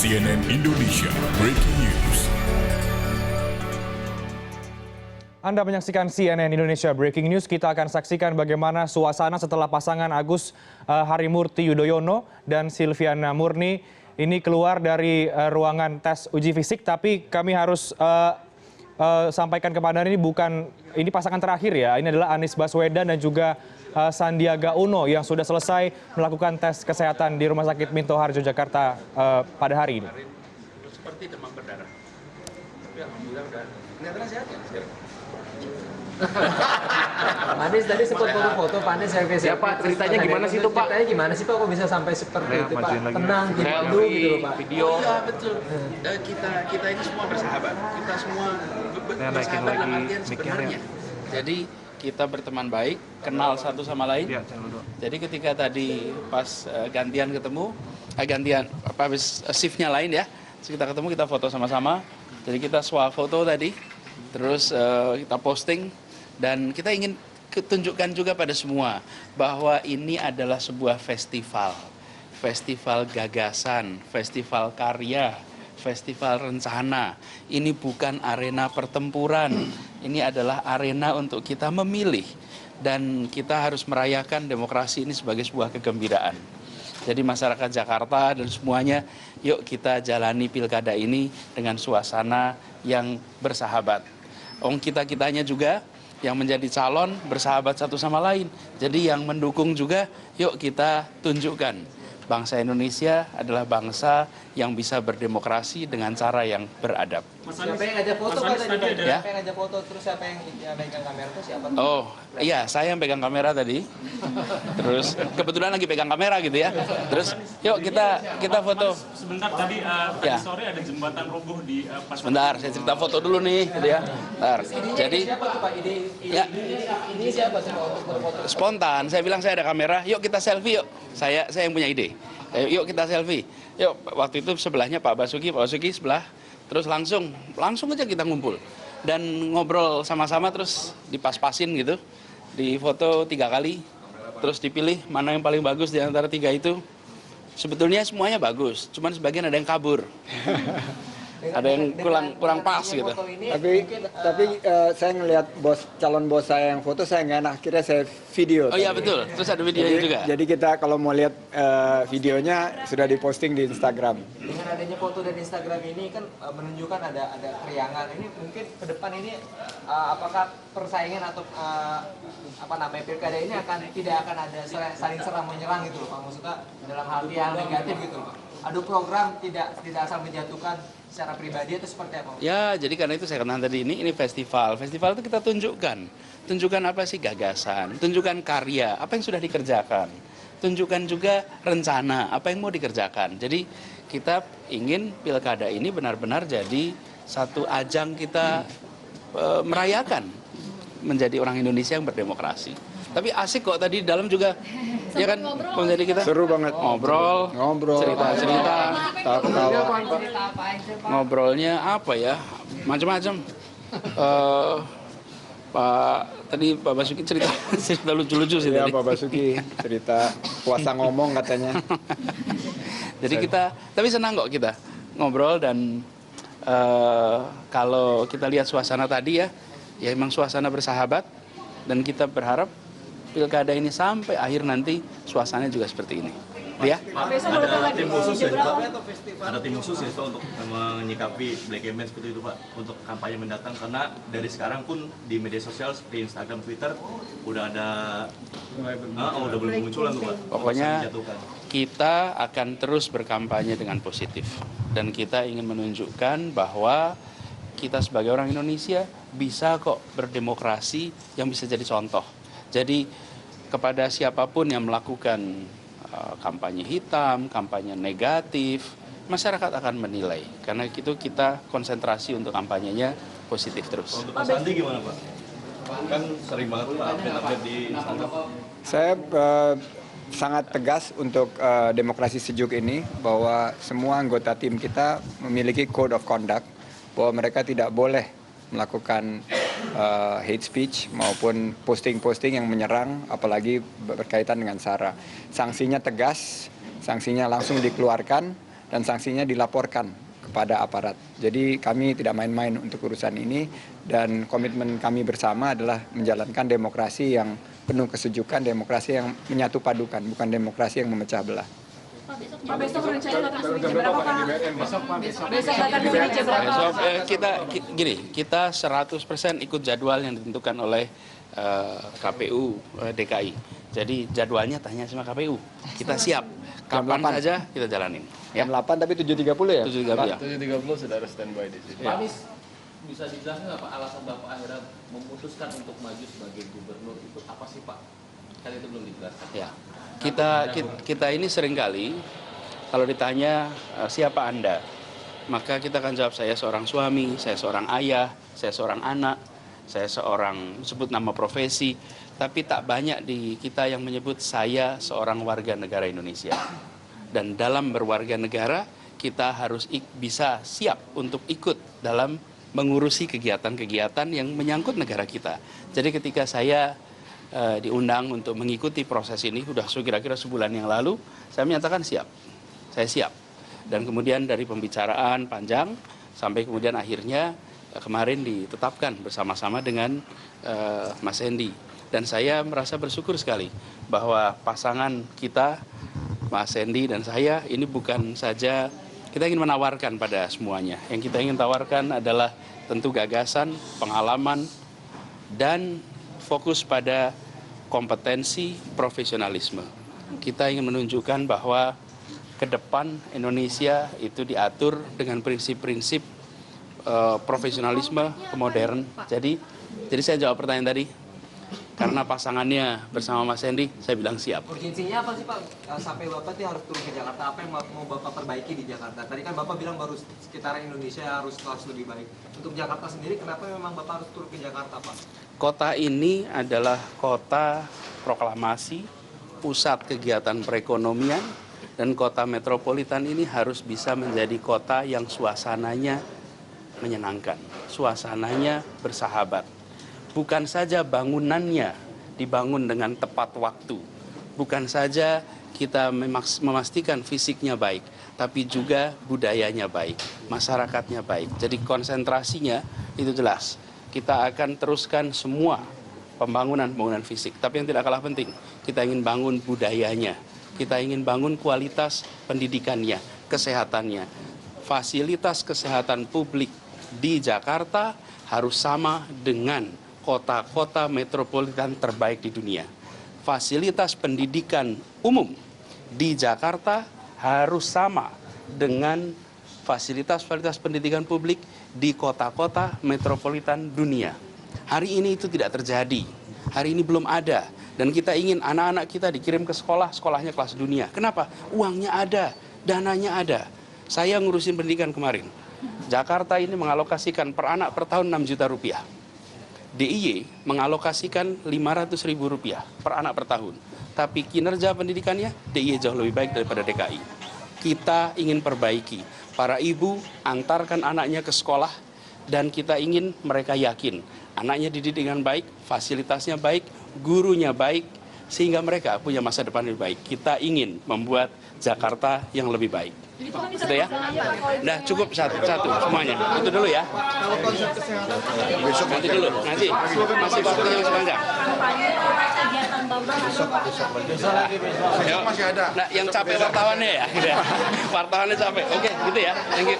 CNN Indonesia Breaking News. Anda menyaksikan CNN Indonesia Breaking News. Kita akan saksikan bagaimana suasana setelah pasangan Agus Harimurti Yudhoyono dan Silviana Murni ini keluar dari ruangan tes uji fisik. Tapi kami harus sampaikan kepada Anda ini pasangan terakhir ya. Ini adalah Anies Baswedan dan juga Sandiaga Uno yang sudah selesai melakukan tes kesehatan di Rumah Sakit Minto Harjo, Jakarta pada hari ini. Seperti demam berdarah. Tapi alhamdulillah udah kelihatannya sehat ya sekarang. Pak Anies tadi sempat foto-foto, Pak Anies selfie. Ya Pak, ceritanya gimana sih itu Pak? Ceritanya gimana sih Pak, kok bisa sampai seperti itu Pak? Tenang, gitu loh Pak. Video. Oh iya betul. Kita ini semua bersahabat. Kita semua bersahabat dalam artian sebenarnya. Jadi kita berteman baik, kenal satu sama lain. Jadi ketika tadi pas gantian ketemu, habis shiftnya lain ya, kita ketemu, kita foto sama-sama. Jadi kita swafoto tadi, terus kita posting, dan kita ingin tunjukkan juga pada semua bahwa ini adalah sebuah festival gagasan, festival karya, festival rencana. Ini bukan arena pertempuran, ini adalah arena untuk kita memilih, dan kita harus merayakan demokrasi ini sebagai sebuah kegembiraan. Jadi masyarakat Jakarta dan semuanya, yuk kita jalani pilkada ini dengan suasana yang bersahabat. Kita-kitanya juga yang menjadi calon bersahabat satu sama lain. Jadi yang mendukung juga, yuk kita tunjukkan bangsa Indonesia adalah bangsa yang bisa berdemokrasi dengan cara yang beradab. Siapa yang ngajak foto Pak tadi? Ya? Siapa yang ngajak foto, terus siapa yang megang kamera itu siapa? Oh, iya, saya yang pegang kamera tadi. Terus kebetulan lagi pegang kamera gitu ya. Terus yuk kita foto. Sebentar tadi Ya. sore ada jembatan roboh di pas. Sebentar, saya cerita foto dulu nih gitu ya. Bentar. Jadi Siapa tuh Pak? Ini siapa sih Pak untuk berfoto? spontan, saya bilang saya ada kamera, yuk kita selfie yuk. Saya yang punya ide. Yuk kita selfie. Yuk, waktu itu sebelahnya Pak Basuki sebelah. Terus langsung aja kita ngumpul. Dan ngobrol sama-sama, terus dipas-pasin gitu. Di foto 3 kali. Terus dipilih mana yang paling bagus di antara 3 itu. Sebetulnya semuanya bagus, cuman sebagian ada yang kabur. Ada yang kurang pas gitu. Tapi saya ngelihat calon bos saya yang foto, saya nggak enak, akhirnya saya video. Oh iya betul, terus ada videonya juga. Jadi kita kalau mau lihat videonya sudah diposting di Instagram. Dengan adanya foto dan Instagram ini kan menunjukkan ada keriangan. Ini mungkin ke depan ini apakah persaingan atau pilkada ini tidak akan ada saling serang menyerang gitu loh Pak. Maksudnya dalam hal yang negatif gitu loh Pak. Ada program tidak asal menjatuhkan secara pribadi atau seperti apa? Ya, jadi karena itu saya katakan tadi ini festival. Festival itu kita tunjukkan apa sih gagasan, tunjukkan karya, apa yang sudah dikerjakan, tunjukkan juga rencana, apa yang mau dikerjakan. Jadi kita ingin pilkada ini benar-benar jadi satu ajang kita merayakan menjadi orang Indonesia yang berdemokrasi. Tapi asik kok tadi di dalam juga, ya kan? Jadi kita Seru banget. ngobrol, cerita-cerita. Ngobrolnya apa ya? Macam-macam. Pak Basuki cerita lucu-lucu sih Ya, tadi. Pak Basuki cerita puasa ngomong katanya. Jadi tapi senang kok kita ngobrol, dan kalau kita lihat suasana tadi ya emang suasana bersahabat, dan kita berharap pilkada ini sampai akhir nanti suasananya juga seperti ini. Ya. Ada tim khusus ya Pak? Ada tim khusus ya Pak untuk menyikapi black campaign seperti itu Pak, untuk kampanye mendatang, karena dari sekarang pun di media sosial seperti Instagram, Twitter udah ada udah belum munculan tuh Pak. Pokoknya kita akan terus berkampanye dengan positif, dan kita ingin menunjukkan bahwa kita sebagai orang Indonesia bisa kok berdemokrasi yang bisa jadi contoh. Jadi kepada siapapun yang melakukan kampanye hitam, kampanye negatif, masyarakat akan menilai. Karena itu kita konsentrasi untuk kampanyenya positif terus. Untuk Pak Sandi gimana Pak? Kan sering banget Pak update di Instagram. Saya sangat tegas untuk demokrasi sejuk ini, bahwa semua anggota tim kita memiliki code of conduct, bahwa mereka tidak boleh melakukan hate speech maupun posting-posting yang menyerang, apalagi berkaitan dengan SARA. Sanksinya tegas, sanksinya langsung dikeluarkan, dan sanksinya dilaporkan kepada aparat. Jadi kami tidak main-main untuk urusan ini dan komitmen kami bersama adalah menjalankan demokrasi yang penuh kesejukan, demokrasi yang menyatu padukan, bukan demokrasi yang memecah belah. Pak, besok rencana akan jam berapa, Pak? Besok akan jam berapa? Kita 100% ikut jadwal yang ditentukan oleh KPU DKI. Jadi jadwalnya tanya sama KPU. Kita siap. Kapan saja kita jalanin. Jam 8 tapi 7.30 ya? 7.30 ya. 7.30 sudah harus standby di sini. Pak Anies, bisa dijelaskan nggak Pak alasan Bapak akhirnya memutuskan untuk maju sebagai gubernur itu apa sih Pak? Kan itu belum dijelaskan. Ya. Kita ini seringkali kalau ditanya siapa Anda, maka kita akan jawab saya seorang suami, saya seorang ayah, saya seorang anak, saya seorang sebut nama profesi, tapi tak banyak di kita yang menyebut saya seorang warga negara Indonesia. Dan dalam berwarga negara, kita harus bisa siap untuk ikut dalam mengurusi kegiatan-kegiatan yang menyangkut negara kita. Jadi ketika saya diundang untuk mengikuti proses ini, sudah kira-kira sebulan yang lalu, saya menyatakan siap. Saya siap. Dan kemudian dari pembicaraan panjang, sampai kemudian akhirnya kemarin ditetapkan bersama-sama dengan Mas Hendy. Dan saya merasa bersyukur sekali bahwa pasangan kita, Mas Hendy dan saya, ini bukan saja kita ingin menawarkan pada semuanya. Yang kita ingin tawarkan adalah tentu gagasan, pengalaman, dan fokus pada kompetensi profesionalisme. Kita ingin menunjukkan bahwa ke depan Indonesia itu diatur dengan prinsip-prinsip profesionalisme modern. Jadi saya jawab pertanyaan tadi. Karena pasangannya bersama Mas Hendy, saya bilang siap. Urgensinya apa sih Pak? Sampai Bapak harus turun ke Jakarta, apa yang mau Bapak perbaiki di Jakarta? Tadi kan Bapak bilang baru sekitaran Indonesia harus lebih baik. Untuk Jakarta sendiri, kenapa memang Bapak harus turun ke Jakarta Pak? Kota ini adalah kota proklamasi, pusat kegiatan perekonomian, dan kota metropolitan ini harus bisa menjadi kota yang suasananya menyenangkan, suasananya bersahabat. Bukan saja bangunannya dibangun dengan tepat waktu, bukan saja kita memastikan fisiknya baik, tapi juga budayanya baik, masyarakatnya baik. Jadi konsentrasinya itu jelas. Kita akan teruskan semua pembangunan fisik, tapi yang tidak kalah penting, kita ingin bangun budayanya, kita ingin bangun kualitas pendidikannya, kesehatannya. Fasilitas kesehatan publik di Jakarta harus sama dengan kota-kota metropolitan terbaik di dunia. Fasilitas pendidikan umum di Jakarta harus sama dengan fasilitas pendidikan publik di kota-kota metropolitan dunia. Hari ini itu tidak terjadi. Hari ini belum ada. Dan kita ingin anak-anak kita dikirim ke sekolah, sekolahnya kelas dunia. Kenapa? Uangnya ada, dananya ada. Saya ngurusin pendidikan kemarin. Jakarta ini mengalokasikan per anak per tahun 6 juta rupiah. DIY mengalokasikan Rp500.000 per anak per tahun. Tapi kinerja pendidikannya DIY jauh lebih baik daripada DKI. Kita ingin perbaiki. Para ibu antarkan anaknya ke sekolah dan kita ingin mereka yakin anaknya dididik dengan baik, fasilitasnya baik, gurunya baik, sehingga mereka punya masa depan lebih baik. Kita ingin membuat Jakarta yang lebih baik. Itu ya? Nah, cukup satu semuanya. Itu dulu ya. Nanti dulu, nanti masih waktunya masih panjang. Besok masih ada. Nah, yang capek wartawannya ya. Wartawannya capek. Oke, gitu ya. Thank you.